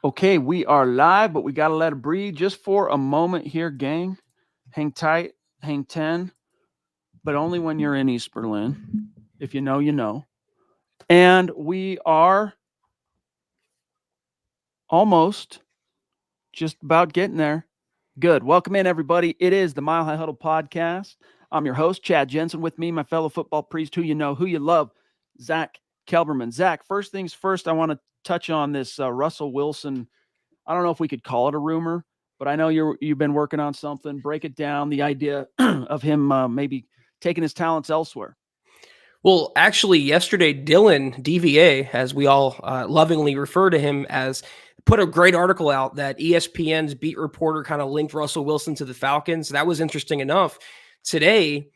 Okay, we are live, but we got to let it breathe just for a moment here, gang. Hang tight, hang 10, but only when you're in East Berlin. If you know, you know. And we are almost just about getting there. Good. Welcome in, everybody. It is the Mile High Huddle podcast. I'm your host, Chad Jensen. With me, my fellow football priest, who you know, who you love, Zack Kelberman. Zack, first things first, I want to touch on this Russell Wilson. I don't know if we could call it a rumor, but I know you've been working on something. Break it down. The idea of him maybe taking his talents elsewhere. Well, actually, yesterday, Dylan, DVA, as we all lovingly refer to him as, put a great article out that ESPN's beat reporter kind of linked Russell Wilson to the Falcons. That was interesting enough. Today,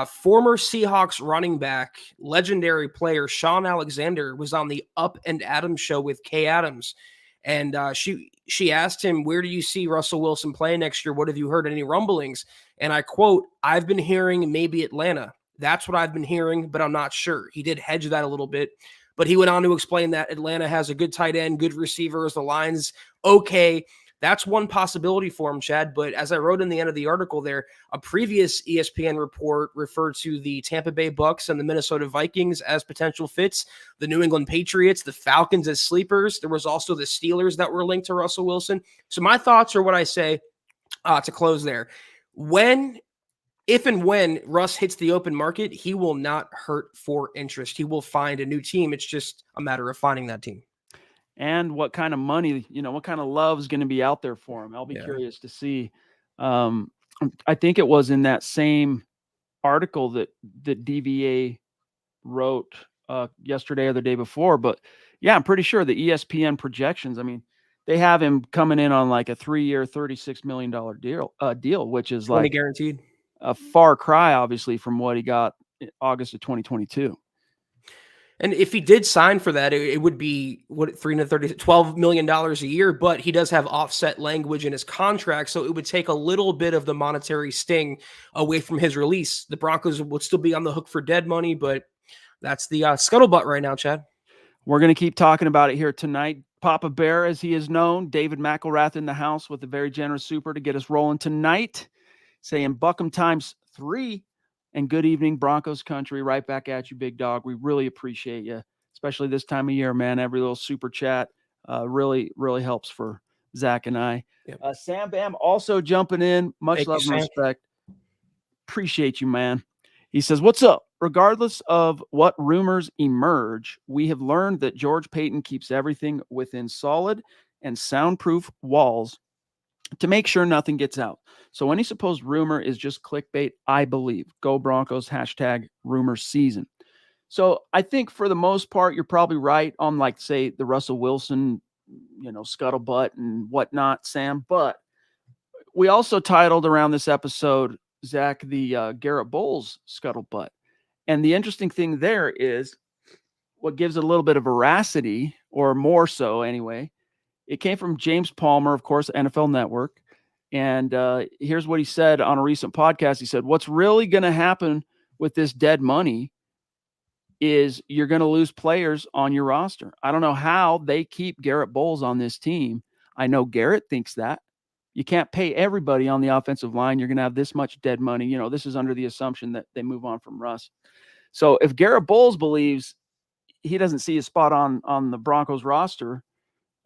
former Seahawks running back, legendary player Sean Alexander was on the Up and Adams show with Kay Adams. And she asked him, where do you see Russell Wilson play next year? What have you heard? Any rumblings? And I quote, I've been hearing maybe Atlanta. That's what I've been hearing, but I'm not sure. He did hedge that a little bit, but he went on to explain that Atlanta has a good tight end, good receivers, the line's okay. That's one possibility for him, Chad. But as I wrote in the end of the article there, a previous ESPN report referred to the Tampa Bay Bucks and the Minnesota Vikings as potential fits, the New England Patriots, the Falcons as sleepers. There was also the Steelers that were linked to Russell Wilson. So my thoughts are what I say to close there. If and when Russ hits the open market, he will not hurt for interest. He will find a new team. It's just a matter of finding that team. And what kind of money, what kind of love is going to be out there for him. I'll be curious to see. I think it was in that same article that DVA wrote yesterday or the day before. But yeah, I'm pretty sure the ESPN projections, I mean, they have him coming in on like a 3-year, $36 million deal, which is like guaranteed. A far cry, obviously, from what he got in August of 2022. And if he did sign for that, it would be $12 million a year, but he does have offset language in his contract. So it would take a little bit of the monetary sting away from his release. The Broncos would still be on the hook for dead money, but that's the scuttlebutt right now, Chad. We're going to keep talking about it here tonight. Papa Bear, as he is known, David McElrath in the house with a very generous super to get us rolling tonight. Saying Buckham times 3 and good evening, Broncos country. Right back at you, big dog. We really appreciate you, especially this time of year, man. Every little super chat really, really helps for Zach and I. Yep. Sam Bam also jumping in. Much love and respect. Appreciate you, man. He says, what's up? Regardless of what rumors emerge, we have learned that George Paton keeps everything within solid and soundproof walls to make sure nothing gets out. So any supposed rumor is just clickbait, I believe. Go Broncos, #rumor season. So I think for the most part, you're probably right on, like, say, the Russell Wilson, scuttlebutt and whatnot, Sam. But we also titled around this episode, Zach, the Garrett Bolles scuttlebutt. And the interesting thing there is what gives it a little bit of veracity, or more so anyway. It came from James Palmer, of course, NFL Network. And here's what he said on a recent podcast. He said, what's really going to happen with this dead money is you're going to lose players on your roster. I don't know how they keep Garrett Bolles on this team. I know Garrett thinks that. You can't pay everybody on the offensive line. You're going to have this much dead money. This is under the assumption that they move on from Russ. So if Garrett Bolles believes he doesn't see a spot on the Broncos roster,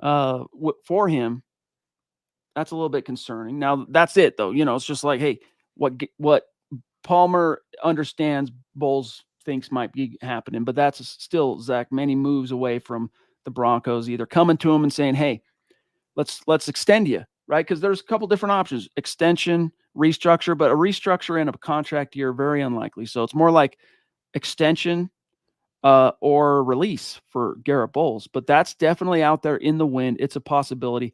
for him, that's a little bit concerning. Now that's it though. It's just like, hey, what Palmer understands Bolles thinks might be happening, but that's still, Zach, many moves away from the Broncos either coming to him and saying, hey, let's extend you, right? Because there's a couple different options: extension, restructure, but a restructure in a contract year, very unlikely. So it's more like extension or release for Garrett Bolles. But that's definitely out there in the wind. It's a possibility.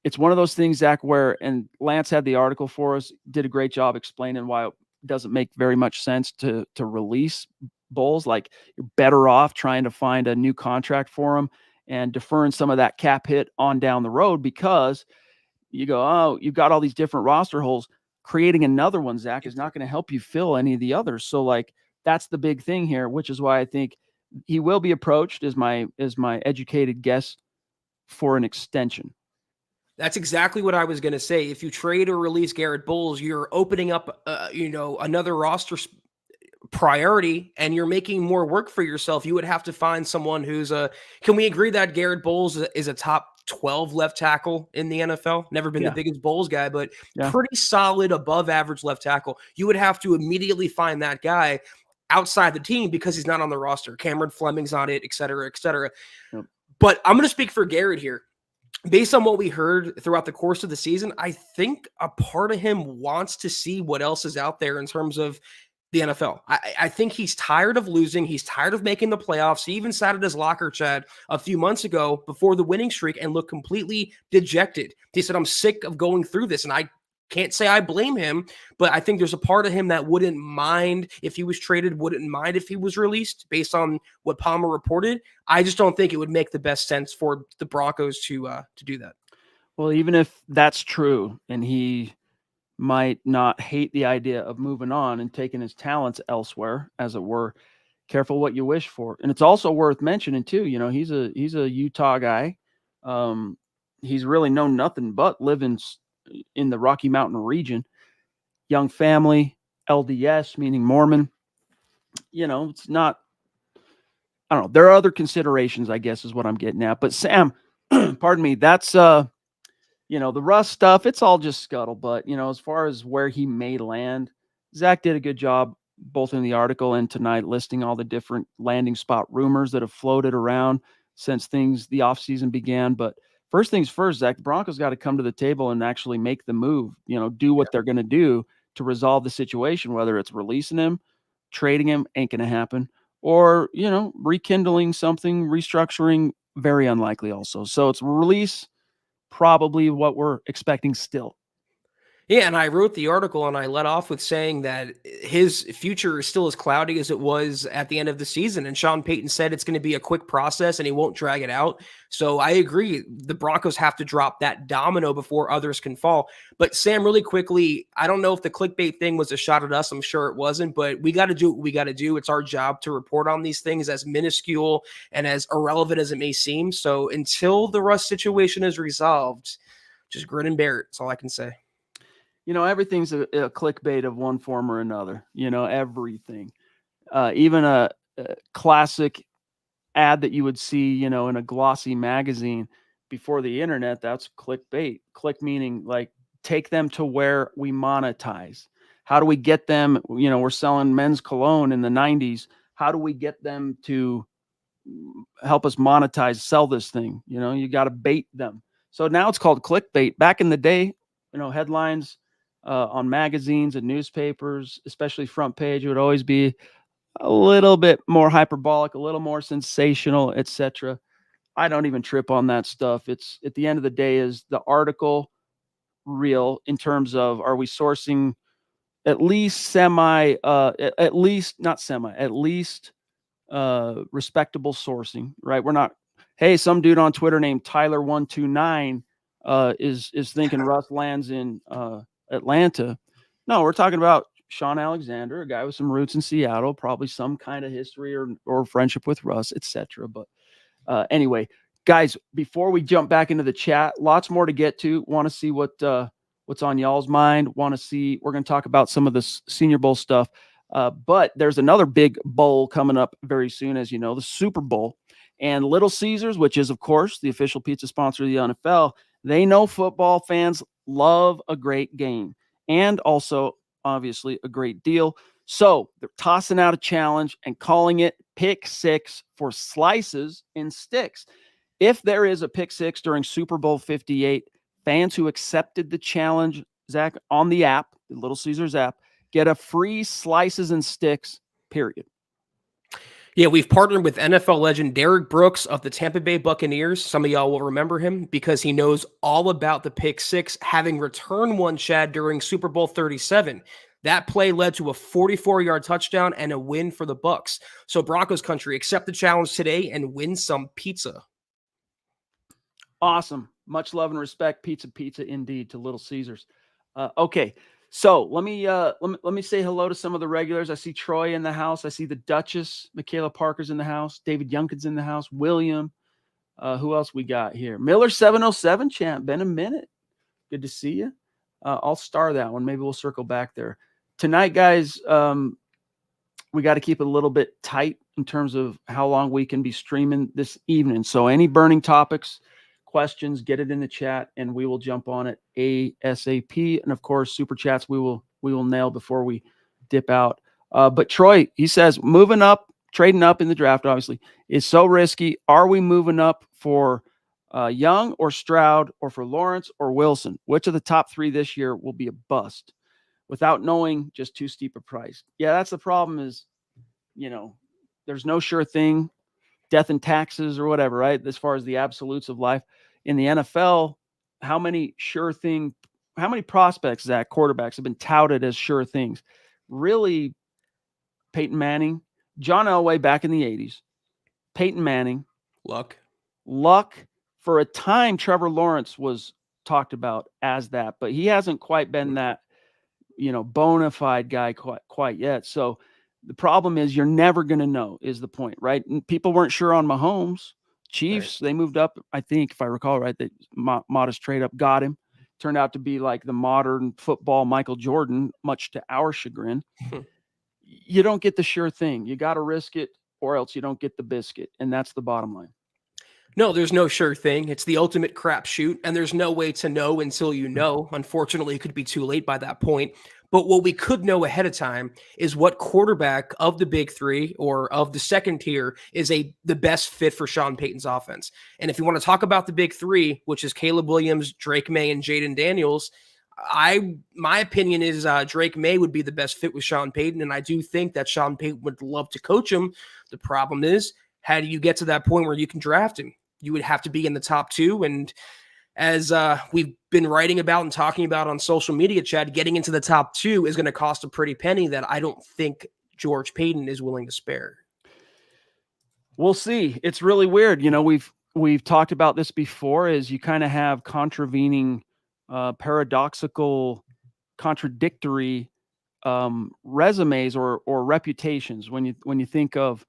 It's one of those things, Zach, where, and Lance had the article for us, did a great job explaining why it doesn't make very much sense to release Bolles. Like, you're better off trying to find a new contract for him and deferring some of that cap hit on down the road, because you go, oh, you've got all these different roster holes. Creating another one, Zach, is not going to help you fill any of the others. So, like, that's the big thing here, which is why I think he will be approached, as my educated guess, for an extension. That's exactly what I was going to say. If you trade or release Garrett Bowles, you're opening up, another roster priority, and you're making more work for yourself. You would have to find someone who's a. Can we agree that Garrett Bowles is a top 12 left tackle in the NFL? Never been the Yeah. biggest Bowles guy, but Yeah. pretty solid, above average left tackle. You would have to immediately find that guy outside the team because he's not on the roster. Cameron Fleming's on it, et cetera, et cetera. Yep. But I'm going to speak for Garrett here. Based on what we heard throughout the course of the season, I think a part of him wants to see what else is out there in terms of the NFL. I think he's tired of losing. He's tired of making the playoffs. He even sat at his locker, Chad, a few months ago before the winning streak and looked completely dejected. He said, I'm sick of going through this. And I can't say I blame him, but I think there's a part of him that wouldn't mind if he was traded, wouldn't mind if he was released based on what Palmer reported. I just don't think it would make the best sense for the Broncos to do that. Well, even if that's true, and he might not hate the idea of moving on and taking his talents elsewhere, as it were, careful what you wish for. And it's also worth mentioning too, he's a Utah guy. He's really known nothing but living in the Rocky Mountain region. Young family, LDS, meaning Mormon. It's not, I don't know. There are other considerations, I guess, is what I'm getting at. But Sam, pardon me, that's the Russ stuff, it's all just scuttlebutt. As far as where he may land, Zach did a good job both in the article and tonight listing all the different landing spot rumors that have floated around since the offseason began. But first things first, Zach, the Broncos got to come to the table and actually make the move, do what they're going to do to resolve the situation, whether it's releasing him, trading him, ain't going to happen, or, rekindling something, restructuring, very unlikely also. So it's release, probably what we're expecting still. Yeah, and I wrote the article and I let off with saying that his future is still as cloudy as it was at the end of the season. And Sean Payton said it's going to be a quick process and he won't drag it out. So I agree. The Broncos have to drop that domino before others can fall. But Sam, really quickly, I don't know if the clickbait thing was a shot at us. I'm sure it wasn't, but we got to do what we got to do. It's our job to report on these things, as minuscule and as irrelevant as it may seem. So until the Russ situation is resolved, just grin and bear it. That's all I can say. Everything's a clickbait of one form or another, everything. Even a classic ad that you would see, in a glossy magazine before the internet, that's clickbait. Click meaning like take them to where we monetize. How do we get them? We're selling men's cologne in the 90s. How do we get them to help us monetize, sell this thing? You got to bait them. So now it's called clickbait. Back in the day, headlines on magazines and newspapers, especially front page, it would always be a little bit more hyperbolic, a little more sensational, etc. I don't even trip on that stuff. It's at the end of the day, is the article real in terms of, are we sourcing at least respectable sourcing, right? We're not, hey, some dude on Twitter named Tyler129 is thinking Russ lands in Atlanta. No, we're talking about Sean Alexander, a guy with some roots in Seattle, probably some kind of history or friendship with Russ, etc. But anyway, guys, before we jump back into the chat, lots more to get to. Want to see what's on y'all's mind. We're going to talk about some of the Senior Bowl stuff. But there's another big bowl coming up very soon, as you know, the Super Bowl. And Little Caesars, which is, of course, the official pizza sponsor of the NFL, they know football fans love a great game and also, obviously, a great deal. So they're tossing out a challenge and calling it Pick Six for slices and sticks. If there is a pick six during Super Bowl 58, fans who accepted the challenge, Zach, on the app, the Little Caesars app, get a free slices and sticks, period. Yeah, we've partnered with NFL legend Derek Brooks of the Tampa Bay Buccaneers. Some of y'all will remember him because he knows all about the pick six, having returned one, Chad, during Super Bowl 37. That play led to a 44-yard touchdown and a win for the Bucs. So Broncos country, accept the challenge today and win some pizza. Awesome. Much love and respect. Pizza indeed to Little Caesars. Okay. So let me say hello to some of the regulars. I see Troy in the house. I see the Duchess, Michaela Parker's in the house. David Youngkin's in the house. William, Who else we got here? Miller 707 champ. Been a minute. Good to see you. I'll star that one. Maybe we'll circle back there tonight, guys. We got to keep it a little bit tight in terms of how long we can be streaming this evening. So any burning topics, questions, get it in the chat, and we will jump on it ASAP. And of course, super chats we will nail before we dip out. But Troy, he says, moving up, trading up in the draft, obviously, is so risky. Are we moving up for Young or Stroud, or for Lawrence or Wilson? Which of the top three this year will be a bust? Without knowing, just too steep a price. Yeah, that's the problem is, there's no sure thing, death and taxes or whatever, right? As far as the absolutes of life. In the NFL, how many prospects, Zach, quarterbacks have been touted as sure things? Really, Peyton Manning, John Elway back in the 80s, Peyton Manning. Luck. For a time, Trevor Lawrence was talked about as that, but he hasn't quite been that bona fide guy quite yet. So the problem is you're never going to know is the point, right? And people weren't sure on Mahomes. Chiefs, right. They moved up, I think, if I recall right, that modest trade up got him. Turned out to be like the modern football Michael Jordan, much to our chagrin. You don't get the sure thing. You got to risk it, or else you don't get the biscuit. And that's the bottom line. No, there's no sure thing. It's the ultimate crapshoot, and there's no way to know until you know. Unfortunately, it could be too late by that point. But what we could know ahead of time is what quarterback of the big three or of the second tier is the best fit for Sean Payton's offense. And if you want to talk about the big three, which is Caleb Williams, Drake May, and Jaden Daniels, my opinion is Drake May would be the best fit with Sean Payton, and I do think that Sean Payton would love to coach him. The problem is, how do you get to that point where you can draft him? You would have to be in the top two. And as we've been writing about and talking about on social media, Chad, getting into the top two is going to cost a pretty penny that I don't think George Payton is willing to spare. We'll see. It's really weird. We've talked about this before, is you kind of have contravening, paradoxical, contradictory resumes or reputations. When you think of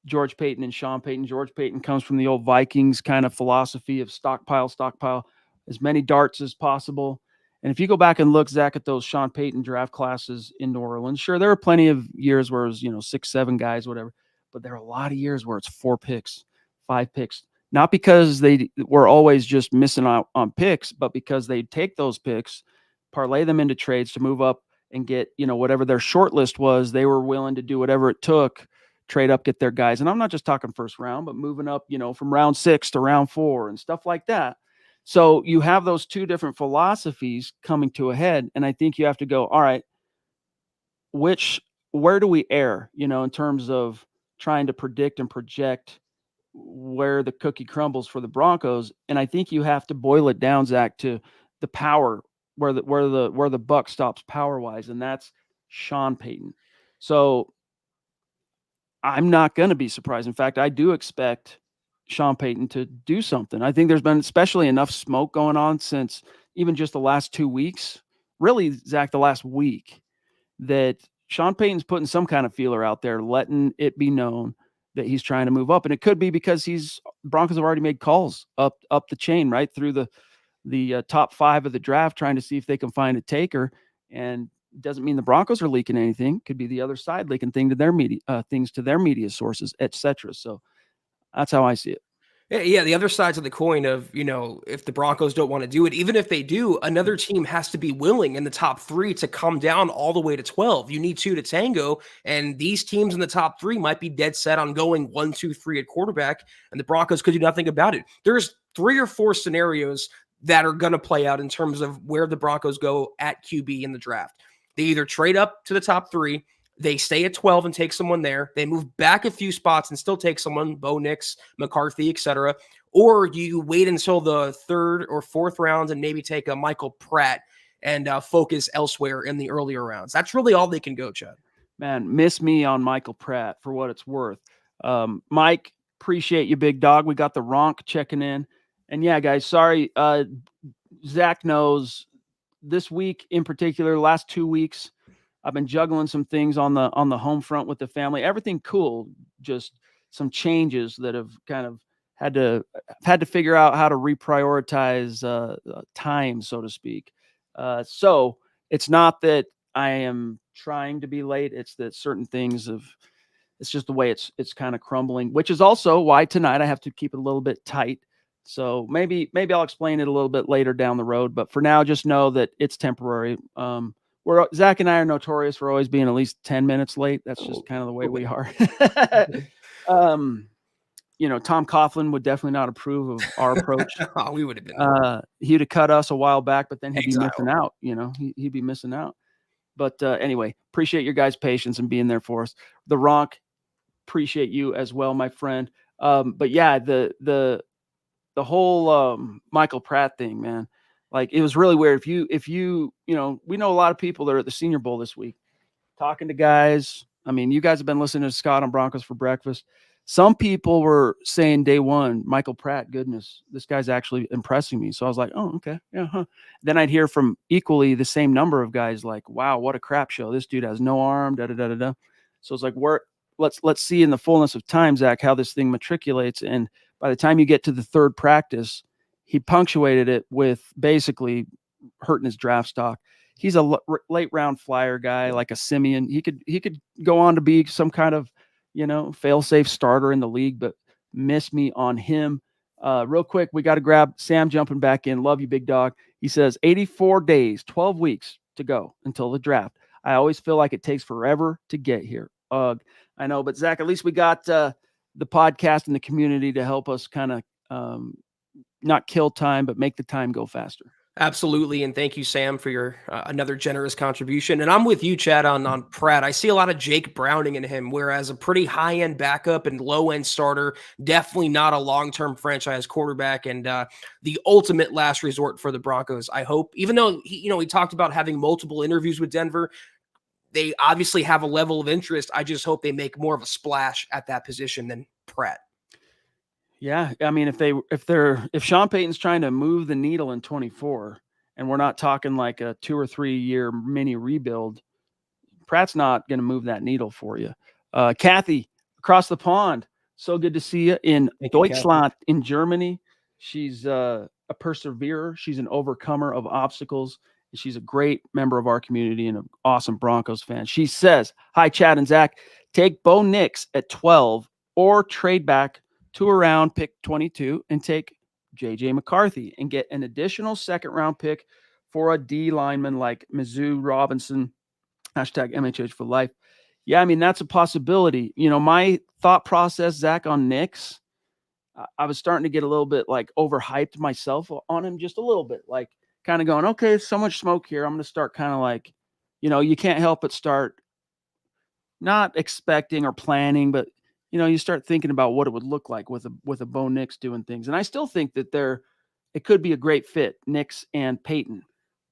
George Payton and Sean Payton. George Payton comes from the old Vikings kind of philosophy of stockpile as many darts as possible. And if you go back and look, Zach, at those Sean Payton draft classes in New Orleans, sure, there were plenty of years where it was, 6, 7 guys, whatever. But there are a lot of years where it's 4 picks, 5 picks. Not because they were always just missing out on picks, but because they take those picks, parlay them into trades to move up and get, whatever their short list was. They were willing to do whatever it took, trade up, get their guys. And I'm not just talking first round, but moving up, from round 6 to round 4 and stuff like that. So you have those two different philosophies coming to a head. And I think you have to go, all right, where do we err, in terms of trying to predict and project where the cookie crumbles for the Broncos? And I think you have to boil it down, Zach, to the power, where the buck stops power wise. And that's Sean Payton. So I'm not going to be surprised. In fact, I do expect Sean Payton to do something. I think there's been especially enough smoke going on since even just the last 2 weeks, really, Zach, the last week, that Sean Payton's putting some kind of feeler out there, letting it be known that he's trying to move up. And it could be because Broncos have already made calls up the chain, right through the top 5 of the draft, trying to see if they can find a taker. And doesn't mean the Broncos are leaking anything. Could be the other side leaking things to their media sources, etc. So that's how I see it. Yeah, the other sides of the coin of, if the Broncos don't want to do it, even if they do, another team has to be willing in the top 3 to come down all the way to 12. You need 2 to tango, and these teams in the top 3 might be dead set on going 1, 2, 3 at quarterback, and the Broncos could do nothing about it. There's 3 or 4 scenarios that are going to play out in terms of where the Broncos go at QB in the draft. They either trade up to the top 3, they stay at 12 and take someone there, they move back a few spots and still take someone, Bo Nix, McCarthy, etc., or you wait until the 3rd or 4th round and maybe take a Michael Pratt and focus elsewhere in the earlier rounds. That's really all they can go, Chad. Man, miss me on Michael Pratt for what it's worth. Mike, appreciate you, big dog. We got the Ronk checking in. And yeah, guys, sorry. Zach knows this week in particular, last 2 weeks, I've been juggling some things on the home front with the family. Everything cool, just some changes that have kind of had to figure out how to reprioritize time, so to speak. So it's not that I am trying to be late. It's that certain things it's just the way it's kind of crumbling, which is also why tonight I have to keep it a little bit tight. So maybe I'll explain it a little bit later down the road. But for now, just know that it's temporary. Zach and I are notorious for always being at least 10 minutes late. That's just kind of the way we are. Tom Coughlin would definitely not approve of our approach. Oh, we would have been. He'd have cut us a while back, but then he'd Exile. be missing out. He'd be missing out. But anyway, appreciate your guys' patience and being there for us. The Ronk, appreciate you as well, my friend. But yeah, the whole Michael Pratt thing, man, like it was really weird. If you we know a lot of people that are at the Senior Bowl this week, talking to guys. I mean, you guys have been listening to Scott on Broncos for Breakfast. Some people were saying day one, Michael Pratt, goodness, this guy's actually impressing me. So I was like, oh, okay. Yeah. Huh. Then I'd hear from equally the same number of guys like, wow, what a crap show. This dude has no arm, da-da-da-da-da. So it's like, let's see in the fullness of time, Zach, how this thing matriculates. And by the time you get to the third practice, he punctuated it with basically hurting his draft stock. He's a late round flyer guy, like a Simeon. He could go on to be some kind of, fail-safe starter in the league, but miss me on him. Real quick, we got to grab Sam jumping back in. Love you, big dog. He says 84 days, 12 weeks to go until the draft. I always feel like it takes forever to get here. Ugh. I know, but Zach, at least we got the podcast and the community to help us kind of not kill time, but make the time go faster. Absolutely. And thank you, Sam, for your another generous contribution. And I'm with you, Chad, on Pratt. I see a lot of Jake Browning in him, whereas a pretty high-end backup and low-end starter, definitely not a long-term franchise quarterback and the ultimate last resort for the Broncos, I hope. Even though, he talked about having multiple interviews with Denver, they obviously have a level of interest. I just hope they make more of a splash at that position than Pratt. Yeah, I mean, if Sean Payton's trying to move the needle in 24, and we're not talking like a 2 or 3 year mini rebuild, Pratt's not going to move that needle for you. Kathy across the pond, so good to see you in Deutschland, in Germany. She's a perseverer. She's an overcomer of obstacles. And she's a great member of our community and an awesome Broncos fan. She says, "Hi, Chad and Zach. Take Bo Nix at 12 or trade back to around pick 22 and take JJ McCarthy and get an additional second round pick for a D lineman like Mizzou Robinson, #MHH for life." Yeah, I mean, that's a possibility. My thought process, Zach, on Nix, I was starting to get a little bit like overhyped myself on him just a little bit, like kind of going, okay, so much smoke here. I'm going to start kind of like, you can't help but start not expecting or planning, but you start thinking about what it would look like with a Bo Nix doing things. And I still think that it could be a great fit, Nix and Peyton.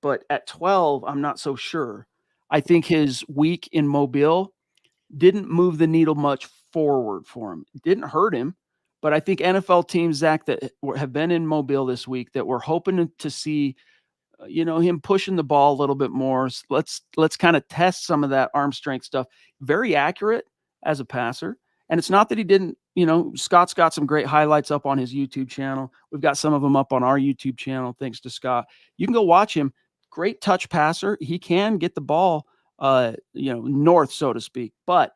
But at 12, I'm not so sure. I think his week in Mobile didn't move the needle much forward for him. It didn't hurt him. But I think NFL teams, Zach, that have been in Mobile this week that we're hoping to see him pushing the ball a little bit more. Let's kind of test some of that arm strength stuff. Very accurate as a passer. And it's not that he didn't, Scott's got some great highlights up on his YouTube channel. We've got some of them up on our YouTube channel, thanks to Scott. You can go watch him. Great touch passer. He can get the ball, north, so to speak, but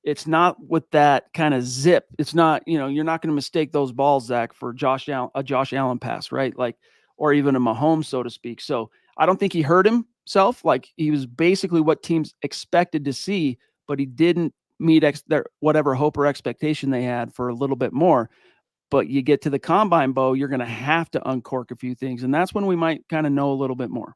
it's not with that kind of zip. It's not, you're not going to mistake those balls, Zach, for a Josh Allen pass, right? Like, or even a Mahomes, so to speak. So I don't think he hurt himself. Like, he was basically what teams expected to see, but he didn't meet whatever hope or expectation they had for a little bit more. But you get to the combine, Bo, you're going to have to uncork a few things. And that's when we might kind of know a little bit more.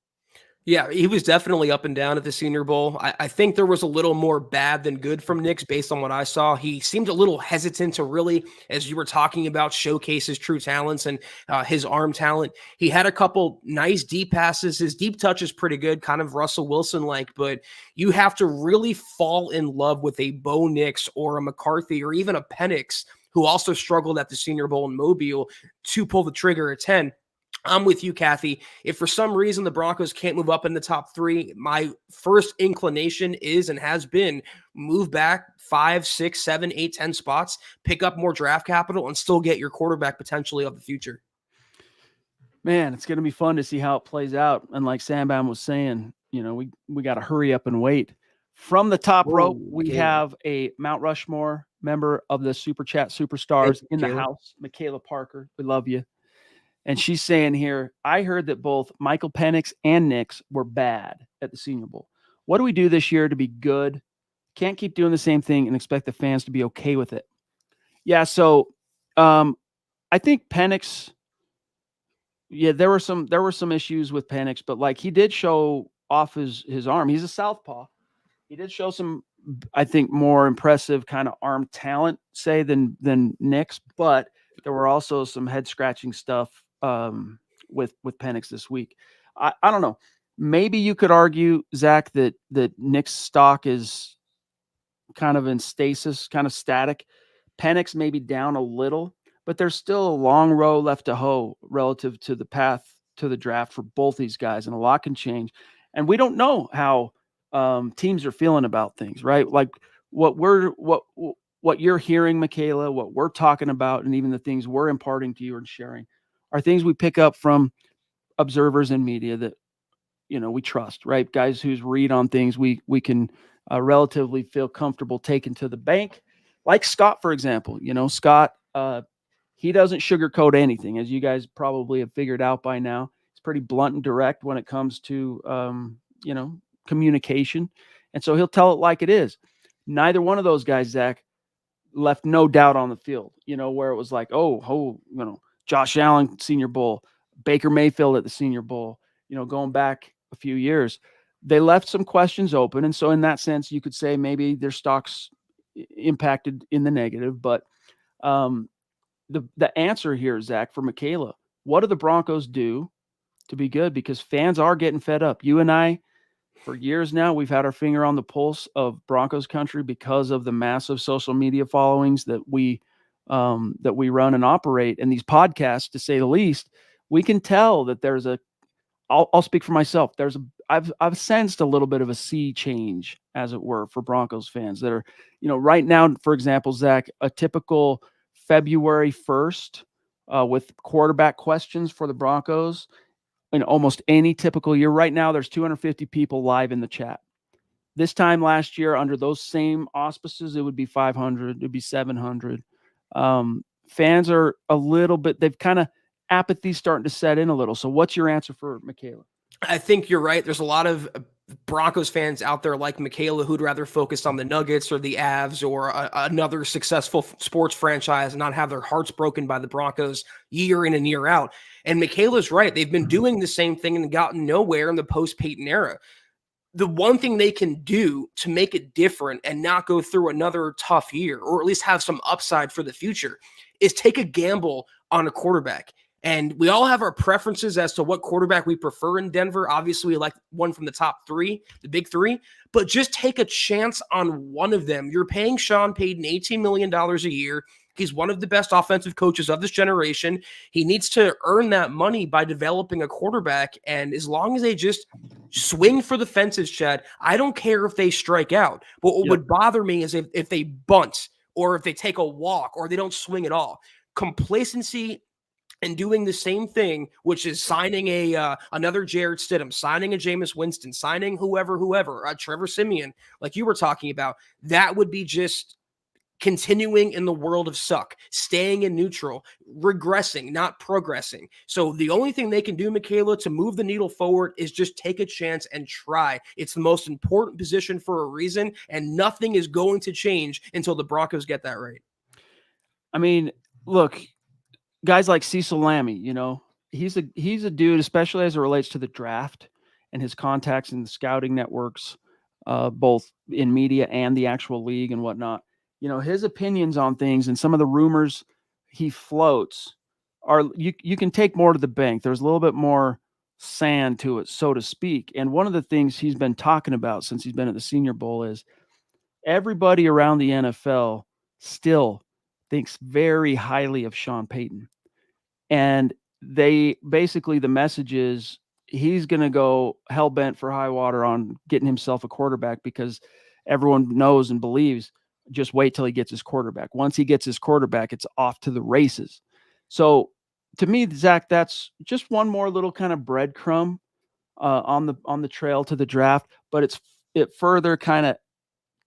Yeah, he was definitely up and down at the Senior Bowl. I think there was a little more bad than good from Nix based on what I saw. He seemed a little hesitant to really, as you were talking about, showcase his true talents and his arm talent. He had a couple nice deep passes. His deep touch is pretty good, kind of Russell Wilson-like, but you have to really fall in love with a Bo Nix or a McCarthy or even a Penix, who also struggled at the Senior Bowl in Mobile, to pull the trigger at 10. I'm with you, Kathy. If for some reason the Broncos can't move up in the top 3, my first inclination is and has been move back 5, 6, 7, 8, 10 spots, pick up more draft capital, and still get your quarterback potentially of the future. Man, it's going to be fun to see how it plays out. And like Sambam was saying, we got to hurry up and wait. From the top rope, we have a Mount Rushmore member of the Super Chat Superstars in the house, Michaela Parker. We love you. And she's saying here, I heard that both Michael Penix and Nix were bad at the Senior Bowl. What do we do this year to be good? Can't keep doing the same thing and expect the fans to be okay with it. Yeah, so I think Penix, there were some issues with Penix, but like he did show off his arm. He's a southpaw. He did show some, I think, more impressive kind of arm talent, say, than Nix, but there were also some head scratching stuff with Penix this week. I don't know. Maybe you could argue, Zach, that Nick's stock is kind of in stasis, kind of static. Penix may be down a little, but there's still a long row left to hoe relative to the path to the draft for both these guys, and a lot can change. And we don't know how teams are feeling about things, right? Like what you're hearing, Michaela, what we're talking about, and even the things we're imparting to you and sharing are things we pick up from observers and media that we trust, right? Guys whose read on things we can relatively feel comfortable taking to the bank, like Scott, for example. Scott, he doesn't sugarcoat anything, as you guys probably have figured out by now. He's pretty blunt and direct when it comes to communication, and so he'll tell it like it is. Neither one of those guys, Zach, left no doubt on the field, where it was like, Josh Allen Senior Bowl, Baker Mayfield at the Senior Bowl, going back a few years. They left some questions open. And so in that sense, you could say maybe their stocks impacted in the negative. But the answer here, Zach, for Michaela, what do the Broncos do to be good? Because fans are getting fed up. You and I, for years now, we've had our finger on the pulse of Broncos country because of the massive social media followings that we run and operate, and these podcasts, to say the least. We can tell that there's I'll speak for myself. I've sensed a little bit of a sea change, as it were, for Broncos fans that are, right now, for example, Zach, a typical February 1st with quarterback questions for the Broncos in almost any typical year. Right now, there's 250 people live in the chat. This time last year, under those same auspices, it would be 500, it'd be 700. Fans are a little bit, they've kind of, apathy starting to set in a little. So what's your answer for Michaela? I think you're right. There's a lot of Broncos fans out there like Michaela who'd rather focus on the Nuggets or the Avs or another successful sports franchise and not have their hearts broken by the Broncos year in and year out. And Michaela's right. They've been doing the same thing and gotten nowhere in the post-Peyton era. The one thing they can do to make it different and not go through another tough year, or at least have some upside for the future, is take a gamble on a quarterback. And we all have our preferences as to what quarterback we prefer in Denver. Obviously, we like one from the top 3, the big 3, but just take a chance on one of them. You're paying Sean Payton $18 million a year. He's one of the best offensive coaches of this generation. He needs to earn that money by developing a quarterback. And as long as they just swing for the fences, Chad, I don't care if they strike out. But what would bother me is if they bunt or if they take a walk or they don't swing at all. Complacency and doing the same thing, which is signing another Jared Stidham, signing a Jameis Winston, signing whoever, Trevor Siemian, like you were talking about, that would be just continuing in the world of suck, staying in neutral, regressing, not progressing. So the only thing they can do, Michaela, to move the needle forward is just take a chance and try. It's the most important position for a reason, and nothing is going to change until the Broncos get that right. I mean, look, guys like Cecil Lammey, he's a dude, especially as it relates to the draft and his contacts in the scouting networks, both in media and the actual league and whatnot. His opinions on things and some of the rumors he floats are, you can take more to the bank. There's a little bit more sand to it, so to speak. And one of the things he's been talking about since he's been at the Senior Bowl is everybody around the NFL still thinks very highly of Sean Payton. And they basically, the message is he's going to go hell bent for high water on getting himself a quarterback, because everyone knows and believes, just wait till he gets his quarterback. Once he gets his quarterback, it's off to the races. So to me, Zach, that's just one more little kind of breadcrumb on the trail to the draft, but it further kind of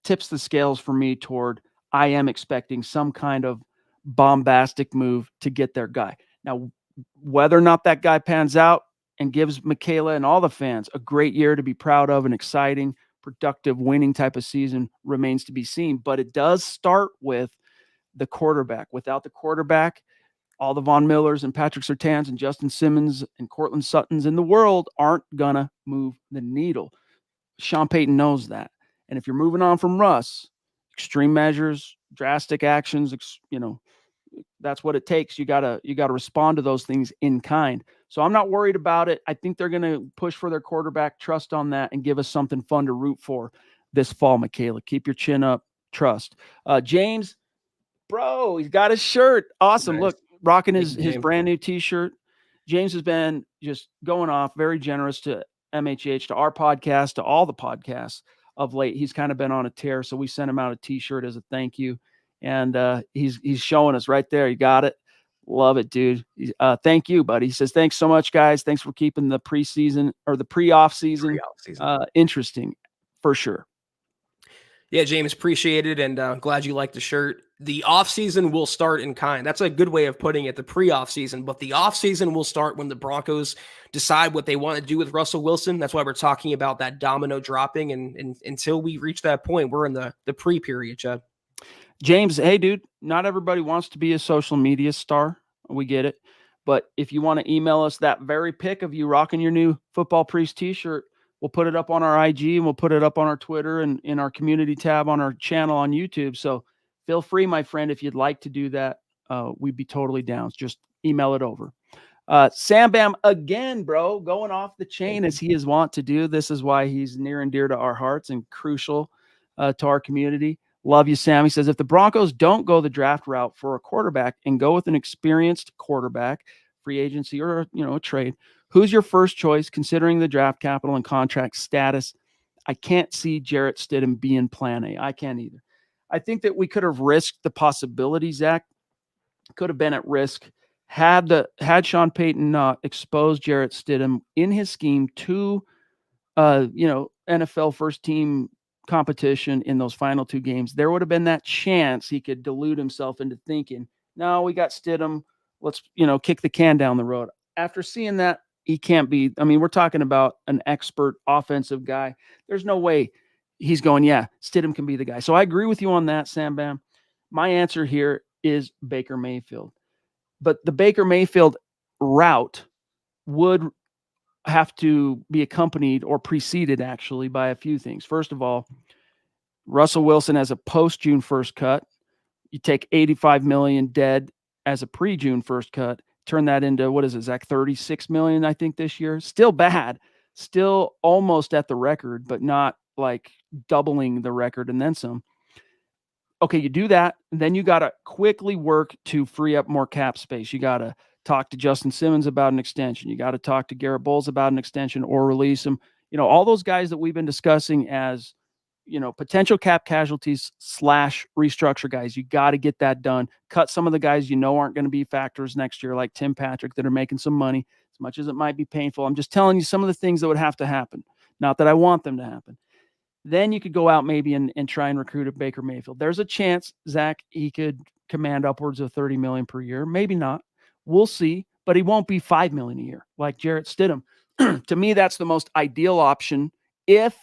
tips the scales for me toward, I am expecting some kind of bombastic move to get their guy. Now, whether or not that guy pans out and gives Michaela and all the fans a great year to be proud of, an exciting, productive, winning type of season, remains to be seen. But it does start with the quarterback. Without the quarterback, all the Von Millers and Patrick Surtains and Justin Simmons and Cortland Suttons in the world aren't going to move the needle. Sean Payton knows that. And if you're moving on from Russ, extreme measures, drastic actions, that's what it takes. You gotta respond to those things in kind. So I'm not worried about it. I think they're gonna push for their quarterback, trust on that, and give us something fun to root for this fall. Michaela, keep your chin up, trust. James, bro, he's got his shirt. Awesome. Nice. Look, rocking his James. brand new t-shirt. James has been just going off, very generous to MHH, to our podcast, to all the podcasts of late. He's kind of been on a tear, so we sent him out a t-shirt as a thank you. And he's showing us right there. You got it. Love it, dude. Thank you, buddy. He says, thanks so much, guys. Thanks for keeping the preseason or the pre-off season interesting, for sure. Yeah, James, appreciate it, and glad you like the shirt. The off-season will start in kind. That's a good way of putting it, the pre-off season. But the off-season will start when the Broncos decide what they want to do with Russell Wilson. That's why we're talking about that domino dropping. And until we reach that point, we're in the pre-period, Chad. James, hey, dude, not everybody wants to be a social media star. We get it. But if you want to email us that very pic of you rocking your new Football Priest t-shirt, we'll put it up on our IG and we'll put it up on our Twitter and in our community tab on our channel on YouTube. So feel free, my friend, if you'd like to do that. We'd be totally down. Just email it over. Sam Bam again, bro, going off the chain as he is wont to do. This is why he's near and dear to our hearts and crucial to our community. Love you, Sam. He says, if the Broncos don't go the draft route for a quarterback and go with an experienced quarterback, free agency or a trade, who's your first choice considering the draft capital and contract status? I can't see Jarrett Stidham being plan A. I can't either. I think that we could have risked the possibility, Zach. Could have been at risk had Sean Payton not exposed Jarrett Stidham in his scheme to NFL first team competition in those final two games. There would have been that chance he could delude himself into thinking, no, we got Stidham, let's kick the can down the road. After seeing that, he can't be. I mean, we're talking about an expert offensive guy. There's no way he's going, yeah, Stidham can be the guy. So I agree with you on that, Sam Bam. My answer here is Baker Mayfield. But the Baker Mayfield route would have to be accompanied or preceded actually by a few things. First of all, Russell Wilson as a post-June 1st cut. You take $85 million dead as a pre-June 1st cut. Turn that into, what is it, Zach, $36 million, I think, this year. Still bad. Still almost at the record, but not like doubling the record and then some. Okay, you do that, and then you got to quickly work to free up more cap space. You got to talk to Justin Simmons about an extension. You got to talk to Garrett Bolles about an extension or release him. All those guys that we've been discussing as, potential cap casualties / restructure guys. You got to get that done. Cut some of the guys aren't going to be factors next year, like Tim Patrick, that are making some money, as much as it might be painful. I'm just telling you some of the things that would have to happen. Not that I want them to happen. Then you could go out maybe and try and recruit a Baker Mayfield. There's a chance, Zach, he could command upwards of $30 million per year. Maybe not. We'll see. But he won't be $5 million a year like Jarrett Stidham. To me, that's the most ideal option if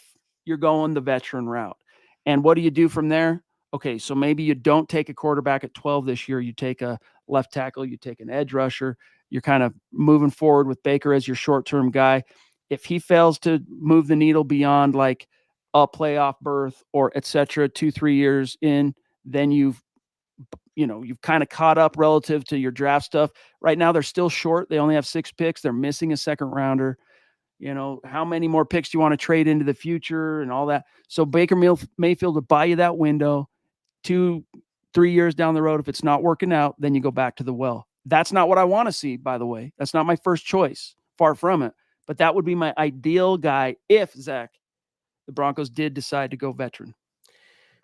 you're going the veteran route. And what do you do from there? Okay, so maybe you don't take a quarterback at 12 this year. You take a left tackle. You take an edge rusher. You're kind of moving forward with Baker as your short-term guy. If he fails to move the needle beyond like a playoff berth or et cetera, 2-3 years in, then you've kind of caught up relative to your draft stuff. Right now, they're still short. They only have 6 picks. They're missing a second rounder. How many more picks do you want to trade into the future and all that? So Baker Mayfield will buy you that window. 2-3 years down the road, if it's not working out, then you go back to the well. That's not what I want to see, by the way. That's not my first choice. Far from it. But that would be my ideal guy if, Zach, the Broncos did decide to go veteran.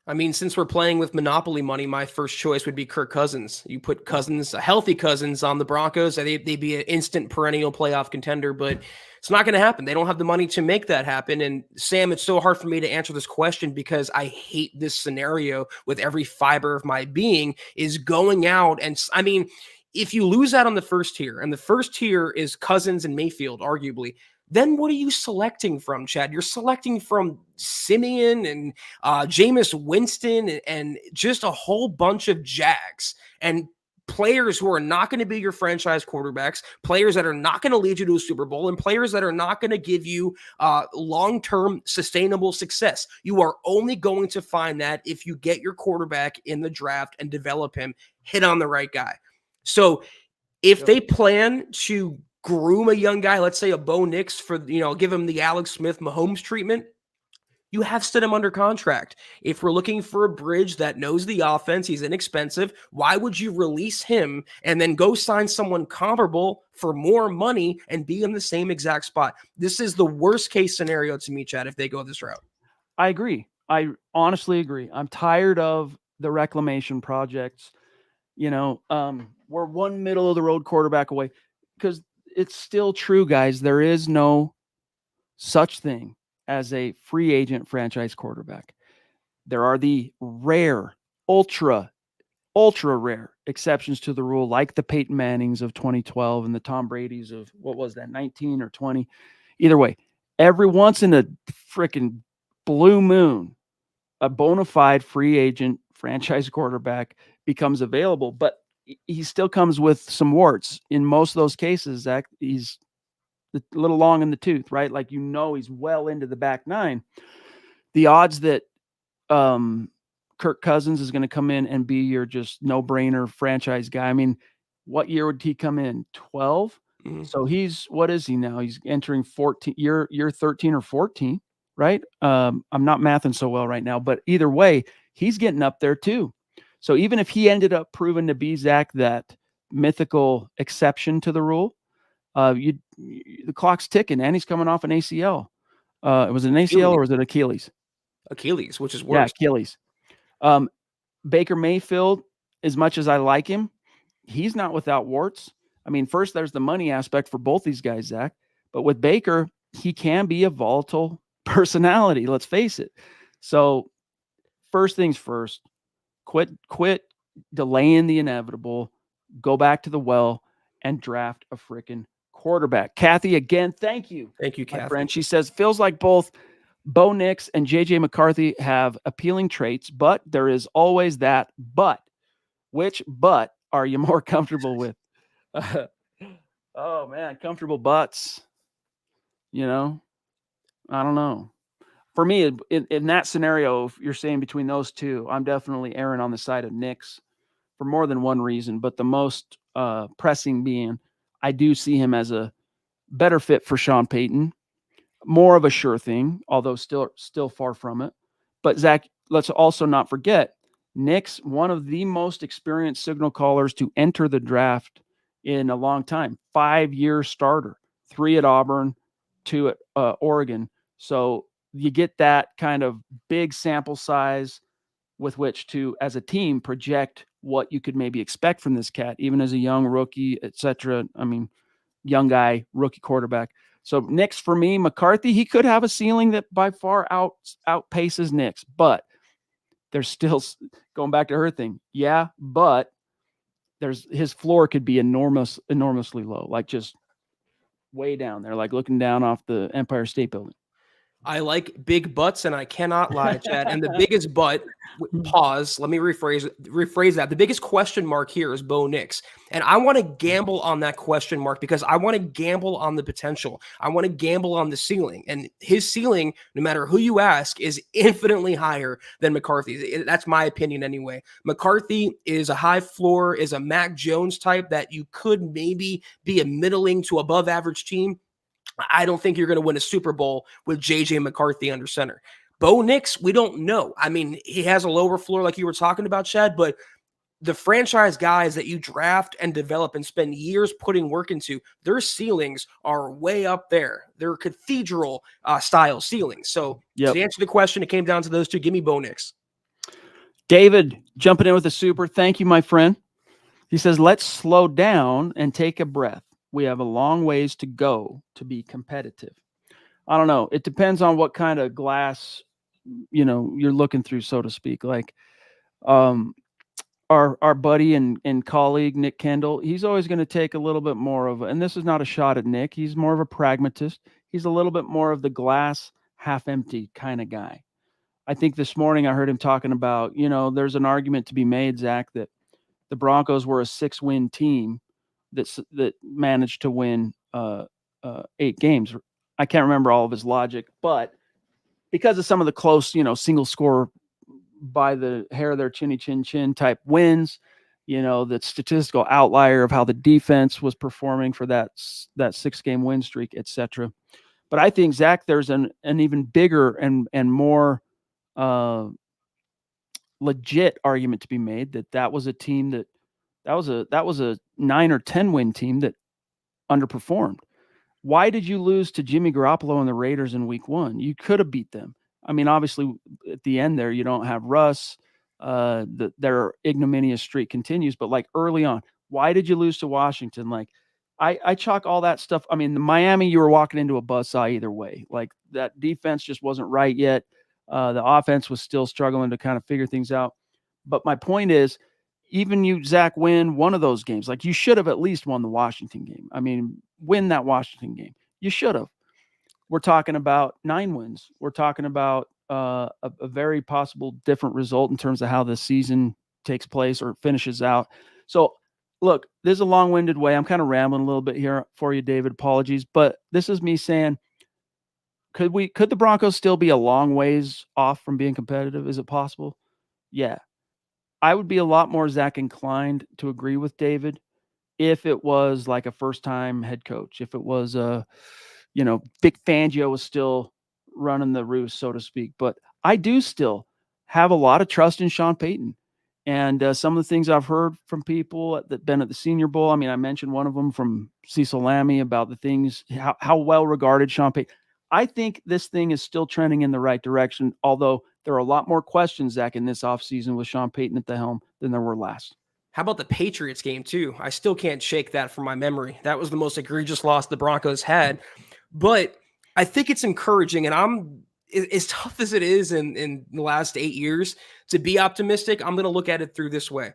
I mean, since we're playing with Monopoly money, my first choice would be Kirk Cousins. You put Cousins, a healthy Cousins, on the Broncos, they'd be an instant perennial playoff contender, but it's not going to happen. They don't have the money to make that happen. And Sam, it's so hard for me to answer this question because I hate this scenario with every fiber of my being is going out. And I mean, if you lose out on the first tier, and the first tier is Cousins and Mayfield, arguably, then what are you selecting from, Chad? You're selecting from Simeon and Jameis Winston and just a whole bunch of Jags and players who are not going to be your franchise quarterbacks, players that are not going to lead you to a Super Bowl, and players that are not going to give you long-term sustainable success. You are only going to find that if you get your quarterback in the draft and develop him, hit on the right guy. So if they plan to groom a young guy, let's say a Bo Nix, for, give him the Alex Smith Mahomes treatment, you have stood him under contract. If we're looking for a bridge that knows the offense, he's inexpensive, why would you release him and then go sign someone comparable for more money and be in the same exact spot? This is the worst case scenario to me, Chad, if they go this route. I agree. I honestly agree. I'm tired of the reclamation projects. We're one middle of the road quarterback away, because it's still true, guys. There is no such thing as a free agent franchise quarterback. There are the rare, ultra rare exceptions to the rule, like the Peyton Mannings of 2012 and the Tom Brady's of, what was that, 19 or 20? Either way, every once in a freaking blue moon, a bona fide free agent franchise quarterback becomes available, but he still comes with some warts. In most of those cases, Zach, he's a little long in the tooth, right? Like, he's well into the back nine. The odds that Kirk Cousins is going to come in and be your just no-brainer franchise guy. I mean, what year would he come in? 12? Mm-hmm. So what is he now? He's entering 14, year 13 or 14, right? I'm not mathing so well right now, but either way, he's getting up there too. So even if he ended up proving to be, Zach, that mythical exception to the rule, the clock's ticking, and he's coming off an ACL. It was an ACL or was it Achilles? Achilles, which is worse. Yeah, Achilles. Baker Mayfield, as much as I like him, he's not without warts. I mean, first, there's the money aspect for both these guys, Zach. But with Baker, he can be a volatile personality, let's face it. So first things first, quit delaying the inevitable, go back to the well and draft a freaking quarterback. Kathy, again, thank you. Thank you, Kathy. My friend. She says, feels like both Bo Nix and JJ McCarthy have appealing traits, but there is always that but. Which but are you more comfortable with? Oh, man, comfortable butts. I don't know. For me, in that scenario, if you're saying between those two, I'm definitely erring on the side of Nix for more than one reason, but the most pressing being I do see him as a better fit for Sean Payton, more of a sure thing, although still far from it. But Zach, let's also not forget, Nix, one of the most experienced signal callers to enter the draft in a long time, 5-year starter, 3 at Auburn, 2 at Oregon. So you get that kind of big sample size with which to, as a team, project what you could maybe expect from this cat, even as a young rookie, etc. I mean, young guy, rookie quarterback. So Nix for me, McCarthy, he could have a ceiling that by far outpaces Nix, but there's still, going back to her thing. Yeah, but his floor could be enormously low, like just way down there, like looking down off the Empire State Building. I like big butts, and I cannot lie, Chad. And the biggest butt, pause, let me rephrase that. The biggest question mark here is Bo Nix. And I want to gamble on that question mark because I want to gamble on the potential. I want to gamble on the ceiling. And his ceiling, no matter who you ask, is infinitely higher than McCarthy's. That's my opinion anyway. McCarthy is a high floor, is a Mac Jones type that you could maybe be a middling to above average team. I don't think you're going to win a Super Bowl with JJ McCarthy under center. Bo Nix, we don't know. I mean, he has a lower floor like you were talking about, Chad, but the franchise guys that you draft and develop and spend years putting work into, their ceilings are way up there. They're cathedral style ceilings. So to answer the question, it came down to those two. Give me Bo Nix. David jumping in with a super. Thank you, my friend. He says, let's slow down and take a breath. We have a long ways to go to be competitive. I don't know. It depends on what kind of glass, you're looking through, so to speak. Like, our buddy and colleague Nick Kendall, he's always going to take a little bit more of, and this is not a shot at Nick. He's more of a pragmatist. He's a little bit more of the glass half empty kind of guy. I think this morning I heard him talking about, there's an argument to be made, Zach, that the Broncos were a 6-win team that managed to win 8 games. I can't remember all of his logic, but because of some of the close, single score by the hair of their chinny chin chin type wins, the statistical outlier of how the defense was performing for that 6-game win streak, etc. But I think, Zach, there's an even bigger and more legit argument to be made that was a team that was a 9 or 10 win team that underperformed. Why did you lose to Jimmy Garoppolo and the Raiders in week 1? You could have beat them. I mean, obviously at the end there, you don't have Russ. Their ignominious streak continues, but like early on, why did you lose to Washington? Like, I chalk all that stuff. I mean, the Miami, you were walking into a buzzsaw either way. Like, that defense just wasn't right yet. The offense was still struggling to kind of figure things out. But my point is, even you, Zach, win one of those games. Like, you should have at least won the Washington game. I mean, win that Washington game. You should have. We're talking about 9 wins. We're talking about a very possible different result in terms of how the season takes place or finishes out. So, look, this is a long-winded way. I'm kind of rambling a little bit here for you, David. Apologies. But this is me saying, could the Broncos still be a long ways off from being competitive? Is it possible? Yeah. I would be a lot more, Zach, inclined to agree with David if it was like a first-time head coach, if it was Vic Fangio was still running the roost, so to speak. But I do still have a lot of trust in Sean Payton. And some of the things I've heard from people that been at the Senior Bowl, I mean, I mentioned one of them from Cecil Lammey about the things, how well regarded Sean Payton. I think this thing is still trending in the right direction, although there are a lot more questions, Zach, in this offseason with Sean Payton at the helm than there were last. How about the Patriots game, too? I still can't shake that from my memory. That was the most egregious loss the Broncos had. But I think it's encouraging, and as tough as it is in the last 8 years to be optimistic, I'm going to look at it through this way.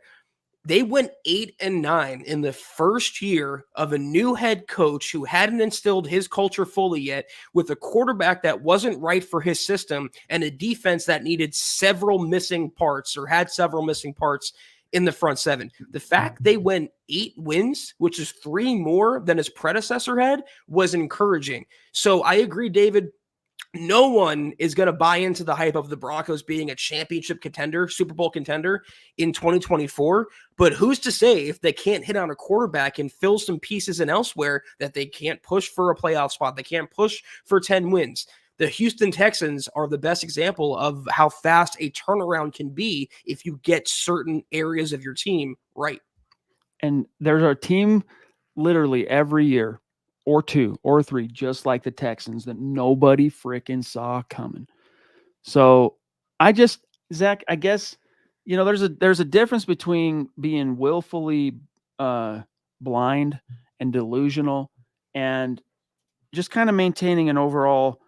They went 8-9 in the first year of a new head coach who hadn't instilled his culture fully yet, with a quarterback that wasn't right for his system and a defense that needed several missing parts or had several missing parts in the front seven. The fact they went 8 wins, which is 3 more than his predecessor had, was encouraging. So I agree, David. No one is going to buy into the hype of the Broncos being a championship contender, Super Bowl contender in 2024. But who's to say if they can't hit on a quarterback and fill some pieces in elsewhere that they can't push for a playoff spot? They can't push for 10 wins. The Houston Texans are the best example of how fast a turnaround can be if you get certain areas of your team right. And there's our team literally every year, or 2 or 3, just like the Texans, that nobody freaking saw coming. So Zach, I guess, there's a difference between being willfully blind and delusional and just kind of maintaining an overall,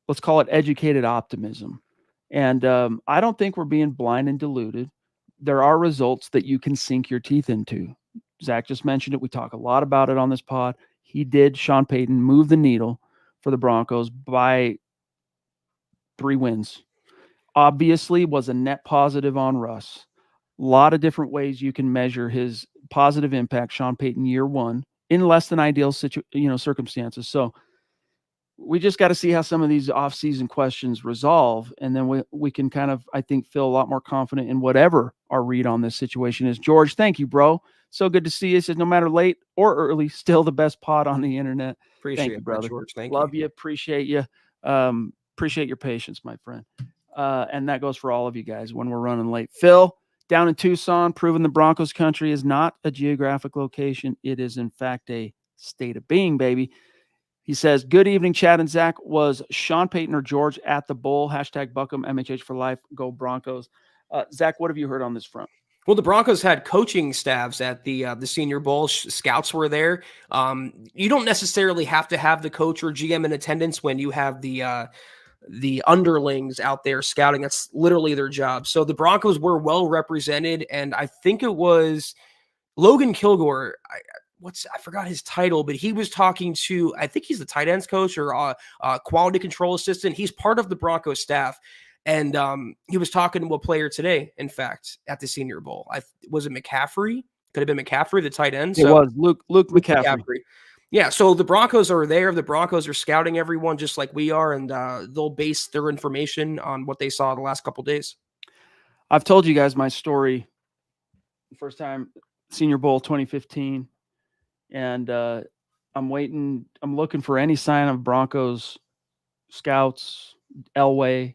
let's call it educated optimism. And I don't think we're being blind and deluded. There are results that you can sink your teeth into. Zach just mentioned it. We talk a lot about it on this pod. Sean Payton, move the needle for the Broncos by 3 wins. Obviously was a net positive on Russ. A lot of different ways you can measure his positive impact, Sean Payton, year 1, in less than ideal circumstances. So we just got to see how some of these off-season questions resolve, and then we can kind of, I think, feel a lot more confident in whatever our read on this situation is. George, thank you, bro. So good to see you. He says, no matter late or early, still the best pod on the internet. Appreciate thank you, brother. That, George. Love you. Appreciate you. Appreciate your patience, my friend. And that goes for all of you guys when we're running late. Phil, down in Tucson, proving the Broncos country is not a geographic location. It is, in fact, a state of being, baby. He says, good evening, Chad and Zach. Was Sean Payton or George at the bowl? Hashtag Buckham, MHH for life. Go Broncos. Zach, what have you heard on this front? Well, the Broncos had coaching staffs at the Senior Bowl. Scouts were there. You don't necessarily have to have the coach or GM in attendance when you have the underlings out there scouting. That's literally their job. So the Broncos were well represented, and I think it was Logan Kilgore. I forgot his title, but he was talking to, I think he's the tight ends coach or quality control assistant. He's part of the Broncos staff. And he was talking to a player today, in fact, at the Senior Bowl. Was it McCaffrey? Could have been McCaffrey, the tight end. It was Luke McCaffrey. Yeah, so the Broncos are there. The Broncos are scouting everyone just like we are, and they'll base their information on what they saw the last couple of days. I've told you guys my story. First time, Senior Bowl 2015. And I'm looking for any sign of Broncos scouts, Elway,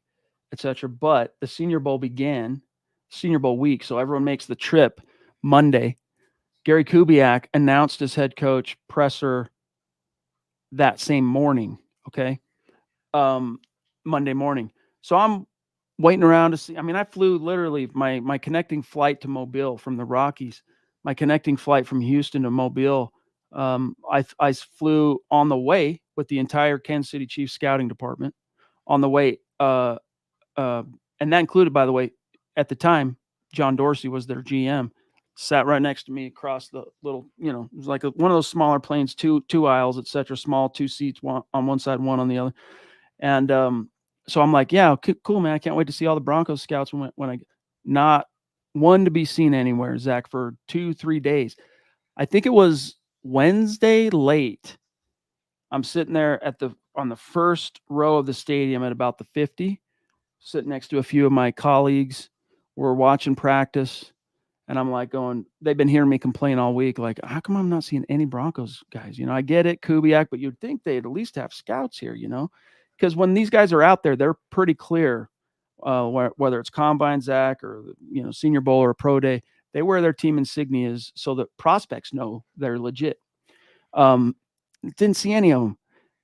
etc. But the Senior Bowl began, Senior Bowl week, so everyone makes the trip Monday. Gary Kubiak announced his head coach presser that same morning, okay? Monday morning. So I'm waiting around to see. I mean, I flew literally my connecting flight to Mobile from the Rockies, my connecting flight from Houston to Mobile. I flew on the way with the entire Kansas City Chiefs scouting department on the way. And that included, by the way, at the time, John Dorsey was their GM, sat right next to me across the little, it was like one of those smaller planes, two aisles, et cetera, small, 2 seats, one on one side, one on the other. And so I'm like, yeah, cool, man. I can't wait to see all the Broncos scouts not one to be seen anywhere, Zach, for 2-3 days. I think it was Wednesday late. I'm sitting there on the first row of the stadium at about the 50, sitting next to a few of my colleagues. We're watching practice, and I'm like they've been hearing me complain all week, like, how come I'm not seeing any Broncos guys? I get it, Kubiak, but you'd think they'd at least have scouts here, because when these guys are out there, they're pretty clear, whether it's Combine, Zach, or, Senior Bowl or a Pro Day, they wear their team insignias so that prospects know they're legit. Didn't see any of them.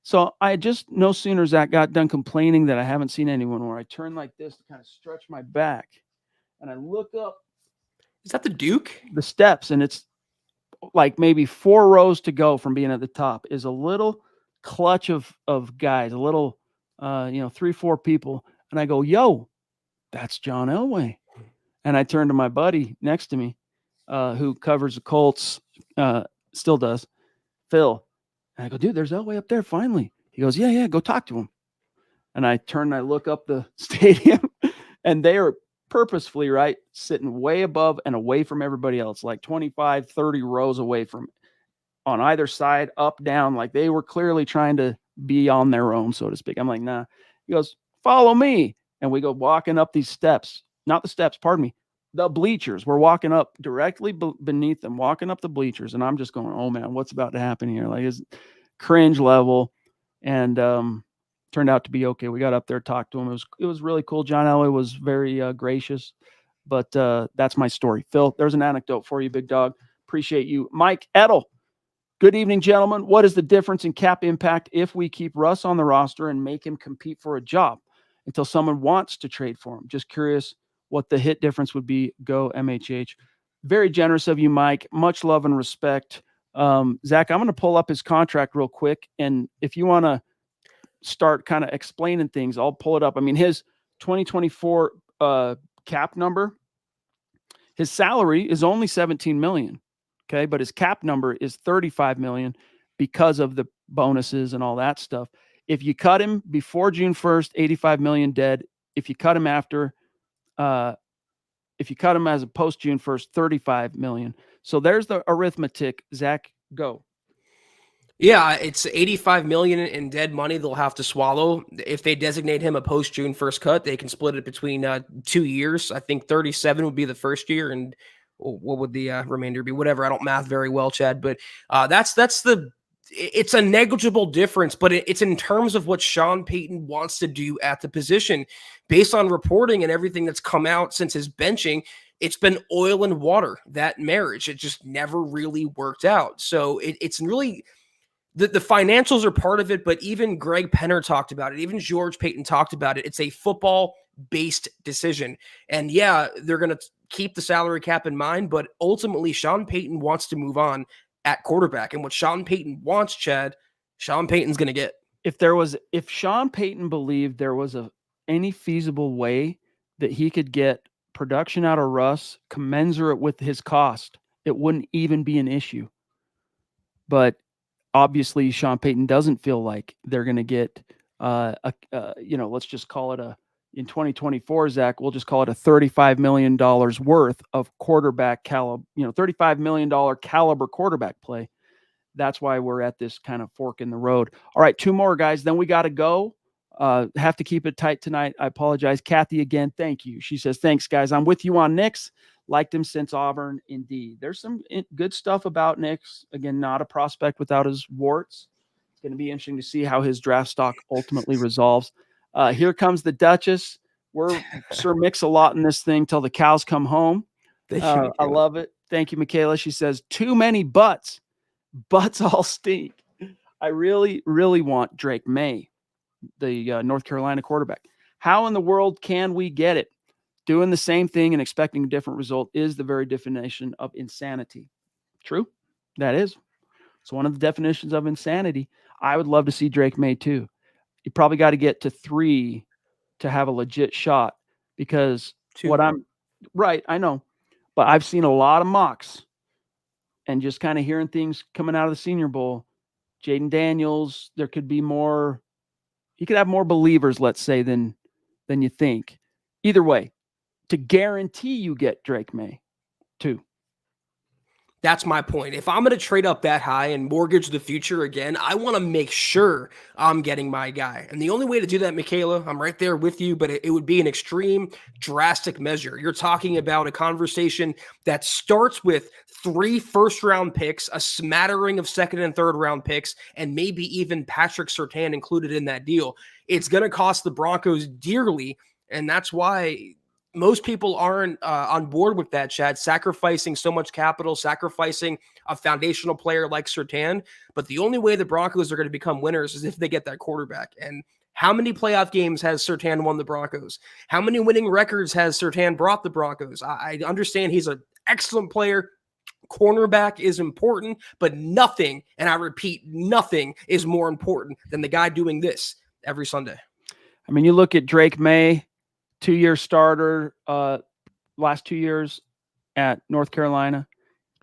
So I just no sooner Zach got done complaining that I haven't seen anyone, where I turn like this to kind of stretch my back, and I look up. Is that the Duke? The steps, and it's like maybe 4 rows to go from being at the top, is a little clutch of guys, a little 3-4 people, and I go, yo, that's John Elway. And I turn to my buddy next to me, who covers the Colts, still does, Phil. And I go, dude, there's Elway up there finally. He goes, yeah, go talk to him. And I turn and I look up the stadium, and they are purposefully, right, sitting way above and away from everybody else, like 25, 30 rows away from, on either side, up, down, like they were clearly trying to be on their own, so to speak. I'm like, nah. He goes, follow me. And we go walking up these steps, not the steps, pardon me, the bleachers. We're walking up directly beneath them, walking up the bleachers. And I'm just going, oh man, what's about to happen here? Like, it's cringe level. And turned out to be okay. We got up there, talked to him. It was really cool. John Elway was very gracious, but that's my story. Phil, there's an anecdote for you, big dog. Appreciate you. Mike Edel. Good evening, gentlemen. What is the difference in cap impact if we keep Russ on the roster and make him compete for a job until someone wants to trade for him? Just curious what the hit difference would be. Go MHH. Very generous of you, Mike. Much love and respect. Zach, I'm going to pull up his contract real quick. And if you want to start kind of explaining things, I'll pull it up. I mean, his 2024 cap number, his salary is only $17 million. Okay. But his cap number is $35 million because of the bonuses and all that stuff. If you cut him before June 1st, $85 million dead. If you cut him after, if you cut him as a post June 1st, $35 million. So there's the arithmetic. Zach, go. Yeah, it's $85 million in dead money they'll have to swallow. If they designate him a post June 1st cut, they can split it between 2 years. I think 37 would be the first year, and what would the remainder be? Whatever. I don't math very well, Chad, but it's a negligible difference, but it's in terms of what Sean Payton wants to do at the position. Based on reporting and everything that's come out since his benching, it's been oil and water, that marriage. It just never really worked out. So it's really the financials are part of it, but even Greg Penner talked about it. Even George Paton talked about it. It's a football based decision. And yeah, they're going to keep the salary cap in mind, but ultimately Sean Payton wants to move on at quarterback. And what Sean Payton wants, Chad, Sean Payton's going to get. If Sean Payton believed there was any feasible way that he could get production out of Russ commensurate with his cost, it wouldn't even be an issue. But obviously, Sean Payton doesn't feel like they're going to get, let's just call it in 2024, Zach, we'll just call it a $35 million worth of quarterback caliber, $35 million caliber quarterback play. That's why we're at this kind of fork in the road. All right, 2 more, guys. Then we got to go. Have to keep it tight tonight. I apologize. Kathy, again, thank you. She says, thanks, guys. I'm with you on Nix. Liked him since Auburn. Indeed. There's some good stuff about Nix. Again, not a prospect without his warts. It's going to be interesting to see how his draft stock ultimately resolves. Here comes the Duchess. We're Sir Mix-a-Lot in this thing till the cows come home. I love it. Thank you, Michaela. She says, too many butts. Butts all stink. I really, really want Drake May, the North Carolina quarterback. How in the world can we get it? Doing the same thing and expecting a different result is the very definition of insanity. True? That is. It's one of the definitions of insanity. I would love to see Drake May too. You probably got to get to 3 to have a legit shot because 2. Right, I know. But I've seen a lot of mocks and just kind of hearing things coming out of the Senior Bowl. Jaden Daniels, there could be more. He could have more believers, let's say, than you think. Either way, to guarantee you get Drake May, 2. That's my point. If I'm going to trade up that high and mortgage the future again, I want to make sure I'm getting my guy. And the only way to do that, Michaela, I'm right there with you, but it would be an extreme, drastic measure. You're talking about a conversation that starts with 3 first-round picks, a smattering of second and third round picks, and maybe even Patrick Surtain included in that deal. It's going to cost the Broncos dearly, and that's why most people aren't on board with that, Chad, sacrificing so much capital, sacrificing a foundational player like Surtain. But the only way the Broncos are going to become winners is if they get that quarterback. And how many playoff games has Surtain won the Broncos? How many winning records has Surtain brought the Broncos? I understand he's an excellent player. Cornerback is important, but nothing, and I repeat, nothing is more important than the guy doing this every Sunday. I mean, you look at Drake May, 2-year starter, last 2 years at North Carolina,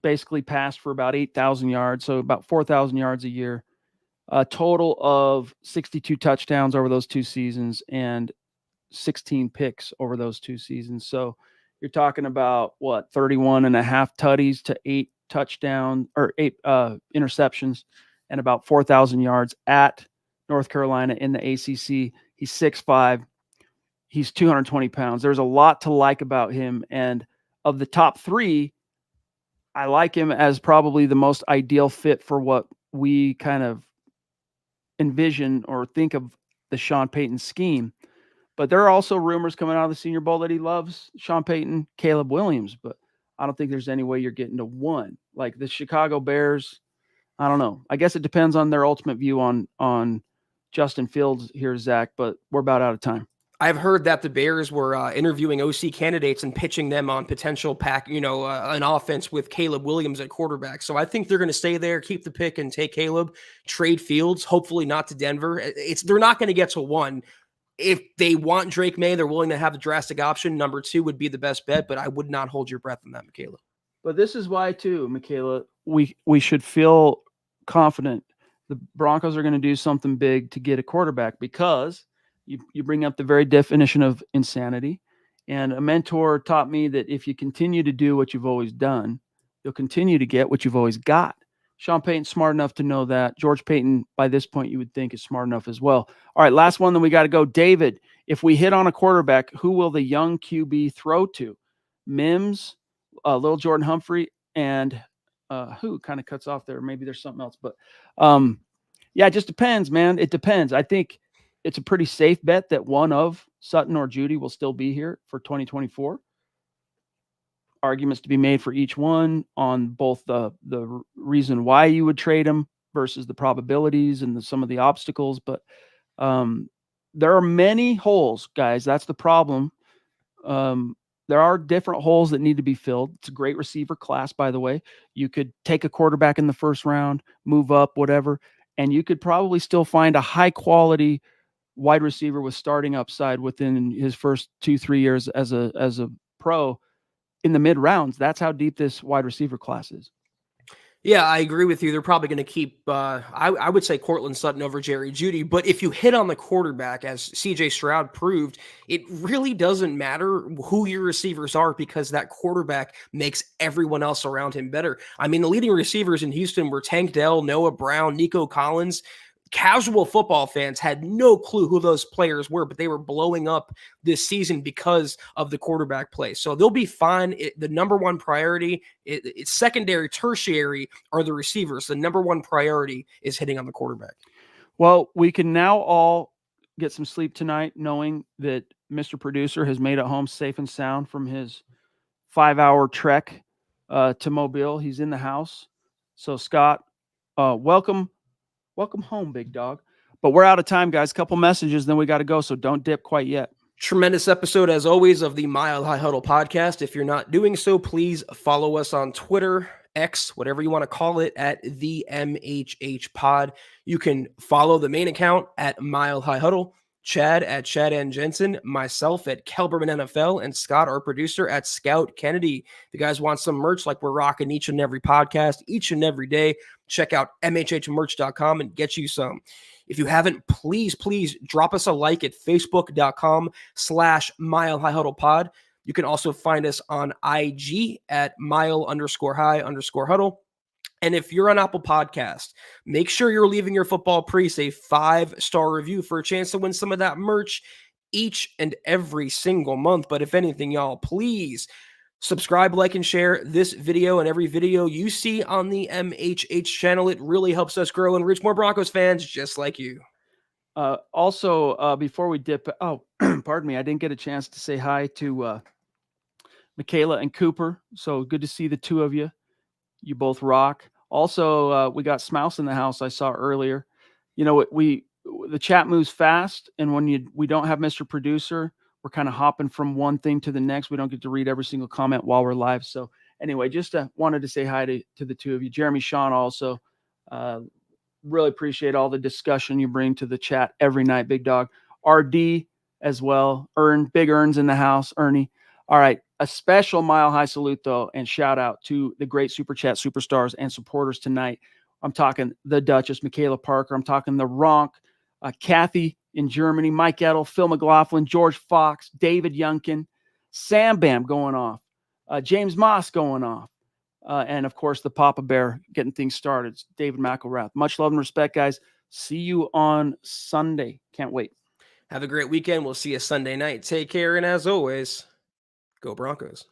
basically passed for about 8,000 yards, so about 4,000 yards a year. A total of 62 touchdowns over those 2 seasons and 16 picks over those 2 seasons. So you're talking about 31 and a half tutties to 8 touchdowns or 8 interceptions and about 4,000 yards at North Carolina in the ACC. He's 6'5". He's 220 pounds. There's a lot to like about him. And of the top 3, I like him as probably the most ideal fit for what we kind of envision or think of the Sean Payton scheme. But there are also rumors coming out of the Senior Bowl that he loves Sean Payton, Caleb Williams. But I don't think there's any way you're getting to 1. Like the Chicago Bears, I don't know. I guess it depends on their ultimate view on Justin Fields here, Zach, but we're about out of time. I've heard that the Bears were interviewing OC candidates and pitching them on potential an offense with Caleb Williams at quarterback. So I think they're going to stay there, keep the pick, and take Caleb, trade Fields, hopefully not to Denver. They're not going to get to 1. If they want Drake May, they're willing to have the drastic option. Number 2 would be the best bet, but I would not hold your breath on that, Michaela. But this is why, too, Michaela, we should feel confident the Broncos are going to do something big to get a quarterback because you bring up the very definition of insanity. And a mentor taught me that if you continue to do what you've always done, you'll continue to get what you've always got. Sean Payton's smart enough to know that. George Paton, by this point, you would think is smart enough as well. All right, last one, then we got to go. David, if we hit on a quarterback, who will the young QB throw to? Mims, Lil Jordan Humphrey, and who kind of cuts off there? Maybe there's something else. But, yeah, it just depends, man. It depends. I think it's a pretty safe bet that one of Sutton or Judy will still be here for 2024. arguments to be made for each one on both the reason why you would trade him versus the probabilities and some of the obstacles. But there are many holes, guys. That's the problem. There are different holes that need to be filled. It's a great receiver class, by the way. You could take a quarterback in the first round, move up, whatever, and you could probably still find a high quality wide receiver with starting upside within his first 2-3 years as a pro in the mid rounds. That's how deep this wide receiver class is. Yeah, I agree with you. They're probably going to keep, I would say Cortland Sutton over Jerry Jeudy. But if you hit on the quarterback, as CJ Stroud proved, it really doesn't matter who your receivers are because that quarterback makes everyone else around him better. I mean, the leading receivers in Houston were Tank Dell, Noah Brown, Nico Collins. Casual football fans had no clue who those players were, but they were blowing up this season because of the quarterback play. So they'll be fine. The number one priority, it's secondary, tertiary are the receivers. The number one priority is hitting on the quarterback. Well, we can now all get some sleep tonight knowing that Mr. Producer has made it home safe and sound from his 5-hour trek to Mobile. He's in the house. So, Scott, welcome home, big dog. But we're out of time, guys. Couple messages, then we got to go. So don't dip quite yet. Tremendous episode, as always, of the Mile High Huddle podcast. If you're not doing so, please follow us on Twitter, X, whatever you want to call it, at the MHH Pod. You can follow the main account at Mile High Huddle, Chad at Chad and Jensen, myself at Kelberman NFL, and Scott, our producer, at Scout Kennedy. If you guys want some merch like we're rocking each and every podcast, each and every day, check out mhhmerch.com and get you some. If you haven't, please drop us a like at facebook.com/Mile High Huddle Pod. You can also find us on IG at mile_high_huddle. And if you're on Apple Podcast, make sure you're leaving your football priest a 5-star review for a chance to win some of that merch each and every single month. But if anything, y'all, please subscribe, like, and share this video and every video you see on the MHH channel. It really helps us grow and reach more Broncos fans just like you. Also, before we dip, pardon me, I didn't get a chance to say hi to Michaela and Cooper. So good to see the two of you. You both rock. Also, we got Smouse in the house I saw earlier. You know, the chat moves fast, and when we don't have Mr. Producer, we're kind of hopping from one thing to the next. We don't get to read every single comment while we're live. So anyway, just wanted to say hi to the two of you. Jeremy, Sean also. Really appreciate all the discussion you bring to the chat every night, big dog. RD as well. Big Earns in the house, Ernie. All right. A special Mile High salute, though, and shout out to the great Super Chat superstars and supporters tonight. I'm talking the Duchess, Michaela Parker. I'm talking the Ronk, Kathy in Germany, Mike Edel, Phil McLaughlin, George Fox, David Youngkin, Sam Bam going off, James Moss going off, and, of course, the Papa Bear getting things started. It's David McElrath. Much love and respect, guys. See you on Sunday. Can't wait. Have a great weekend. We'll see you Sunday night. Take care, and as always, go Broncos.